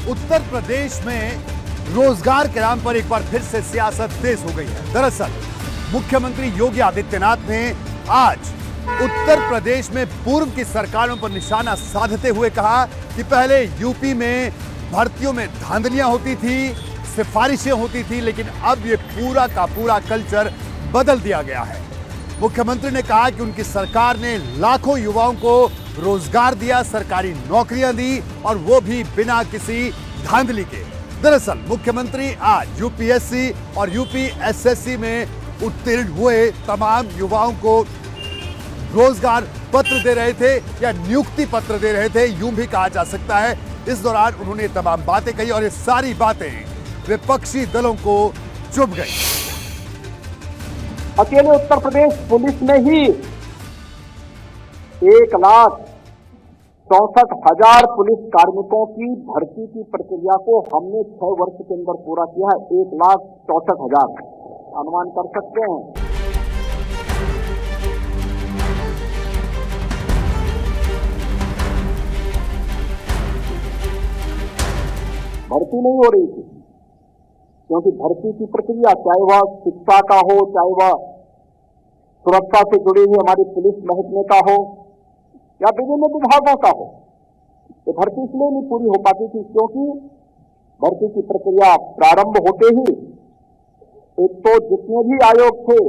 उत्तर प्रदेश में रोजगार के नाम पर एक बार फिर से सियासत तेज हो गई है। दरअसल मुख्यमंत्री योगी आदित्यनाथ ने आज उत्तर प्रदेश में पूर्व की सरकारों पर निशाना साधते हुए कहा कि पहले यूपी में भर्तियों में धांधलियां होती थी, सिफारिशें होती थी, लेकिन अब ये पूरा का पूरा कल्चर बदल दिया गया है। मुख्यमंत्री ने कहा कि उनकी सरकार ने लाखों युवाओं को रोजगार दिया, सरकारी नौकरियां दी और वो भी बिना किसी धांधली के। दरअसल मुख्यमंत्री आज यूपीएससी और यूपीएसएससी में उत्तीर्ण हुए तमाम युवाओं को रोजगार पत्र दे रहे थे या नियुक्ति पत्र दे रहे थे, यूं भी कहा जा सकता है। इस दौरान उन्होंने तमाम बातें कही और ये सारी बातें विपक्षी दलों को चुभ गई। अकेले उत्तर प्रदेश पुलिस में ही 1,64,000 पुलिस कार्मिकों की भर्ती की प्रक्रिया को हमने 6 वर्ष के अंदर पूरा किया है। 1,64,000 अनुमान कर सकते हैं। भर्ती नहीं हो रही थी क्योंकि भर्ती की प्रक्रिया चाहे वह शिक्षा का हो, चाहे वह सुरक्षा से जुड़ी हुई हमारी पुलिस महकमे का हो या विभिन्न विभागों का हो, तो भर्ती इसलिए नहीं पूरी हो पाती थी क्योंकि भर्ती की प्रक्रिया प्रारंभ होते ही एक तो जितने भी आयोग थे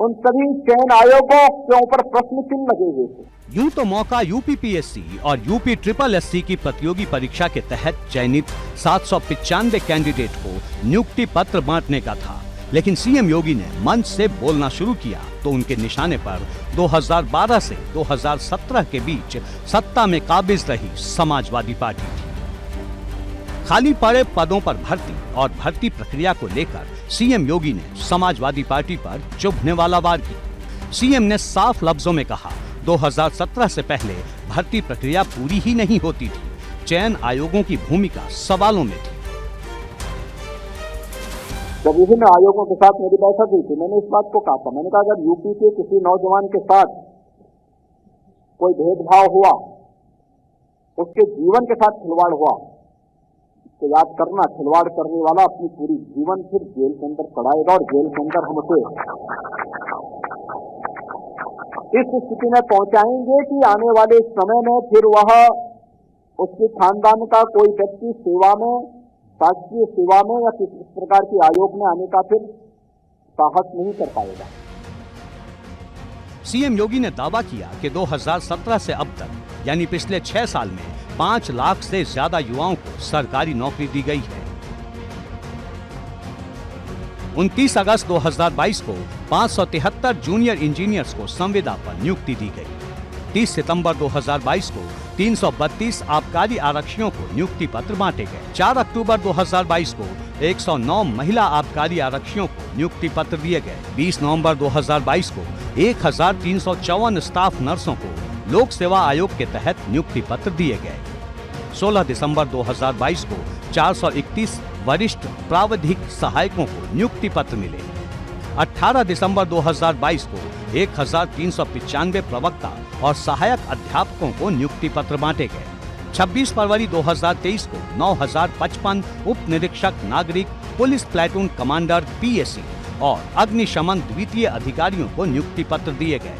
उन सभी चयन आयोगों के ऊपर प्रश्न चिन्ह लगे हुए थे। यूं तो मौका यूपीपीएससी और यूपी ट्रिपल एससी की प्रतियोगी परीक्षा के तहत चयनित 795 कैंडिडेट को नियुक्ति पत्र बांटने का था, लेकिन सीएम योगी ने मंच से बोलना शुरू किया तो उनके निशाने पर 2012 से 2017 के बीच सत्ता में काबिज रही समाजवादी पार्टी थी। खाली पड़े पदों पर भर्ती और भर्ती प्रक्रिया को लेकर सीएम योगी ने समाजवादी पार्टी पर चुभने वाला वार किया। सीएम ने साफ लफ्जों में कहा 2017 से पहले भर्ती प्रक्रिया पूरी ही नहीं होती थी, चयन आयोगों की भूमिका सवालों में थी। जब विभिन्न आयोगों के साथ मेरी बैठक हुई थी, मैंने इस बात को कहा था, मैंने कहा अगर यूपी के किसी नौजवान के साथ कोई भेदभाव हुआ, उसके जीवन के साथ खिलवाड़ हुआ, तो याद करना खिलवाड़ करने वाला अपनी पूरी जीवन फिर जेल के अंदर पड़ाएगा और जेल के अंदर हम उसे इस स्थिति में पहुंचाएंगे कि आने वाले समय में फिर वह उसके खानदान का कोई व्यक्ति सेवा में, राष्ट्रीय सेवा में या किसी प्रकार के आयोग में आने का फिर साहस नहीं कर पाएगा। सीएम योगी ने दावा किया कि 2017 से अब तक यानी पिछले 6 साल में 5 लाख से ज्यादा युवाओं को सरकारी नौकरी दी गई है। 29 अगस्त 2022 को 573 जूनियर इंजीनियर्स को संविदा पर नियुक्ति दी गई। 30 सितंबर 2022 को 332 आबकारी आरक्षियों को नियुक्ति पत्र बांटे गए। 4 अक्टूबर 2022 को 109 महिला आबकारी आरक्षियों को नियुक्ति पत्र दिए गए। 20 नवंबर 2022 को 1354 स्टाफ नर्सों को लोक सेवा आयोग के तहत नियुक्ति पत्र दिए गए। 16 दिसंबर 2022 को 431 वरिष्ठ प्राविधिक सहायकों को नियुक्ति पत्र मिले। 18 दिसंबर 2022 को 1395 प्रवक्ता और सहायक अध्यापकों को नियुक्ति पत्र बांटे गए। 26 फरवरी 2023 को 9055 उप निरीक्षक नागरिक पुलिस प्लेटून कमांडर पीएससी और अग्निशमन द्वितीय अधिकारियों को नियुक्ति पत्र दिए गए।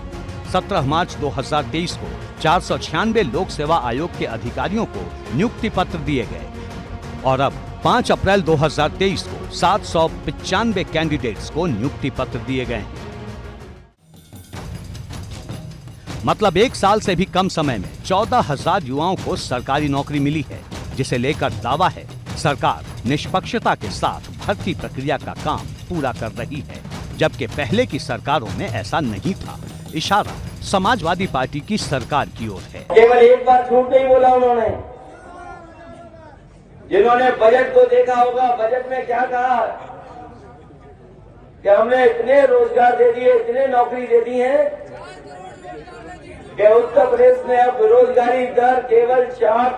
17 मार्च 2023 को 496 लोक सेवा आयोग के अधिकारियों को नियुक्ति पत्र दिए गए और अब 5 अप्रैल 2023 को 795 कैंडिडेट्स को नियुक्ति पत्र दिए गए हैं। मतलब 1 साल से भी कम समय में 14,000 युवाओं को सरकारी नौकरी मिली है, जिसे लेकर दावा है सरकार निष्पक्षता के साथ भर्ती प्रक्रिया का काम पूरा कर रही है, जबकि पहले की सरकारों में ऐसा नहीं था। इशारा समाजवादी पार्टी की सरकार की ओर है। केवल एक बार झूठ नहीं बोला उन्होंने। जिन्होंने बजट को देखा होगा, बजट में क्या कहा कि हमने इतने रोजगार दे दिए, इतने नौकरी दे दी है कि उत्तर प्रदेश में अब बेरोजगारी दर केवल 4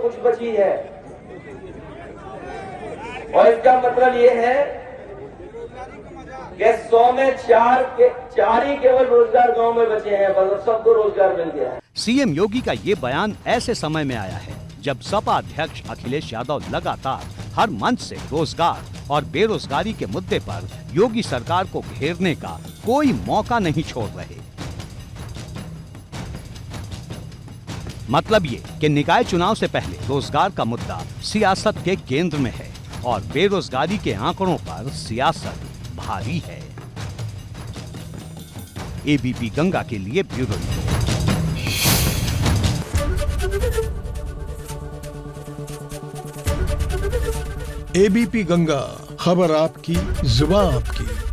कुछ बची है। और इसका मतलब ये है कि 100 में 4 ही केवल रोजगार गांव में बचे हैं, बस सबको रोजगार मिल गया है। सीएम योगी का ये बयान ऐसे समय में आया है जब सपा अध्यक्ष अखिलेश यादव लगातार हर मंच से रोजगार और बेरोजगारी के मुद्दे पर योगी सरकार को घेरने का कोई मौका नहीं छोड़ रहे। मतलब ये कि निकाय चुनाव से पहले रोजगार का मुद्दा सियासत के केंद्र में है और बेरोजगारी के आंकड़ों पर सियासत भारी है। एबीपी गंगा के लिए ब्यूरो रिपोर्ट। एबीपी गंगा, खबर आपकी, जुबान आपकी।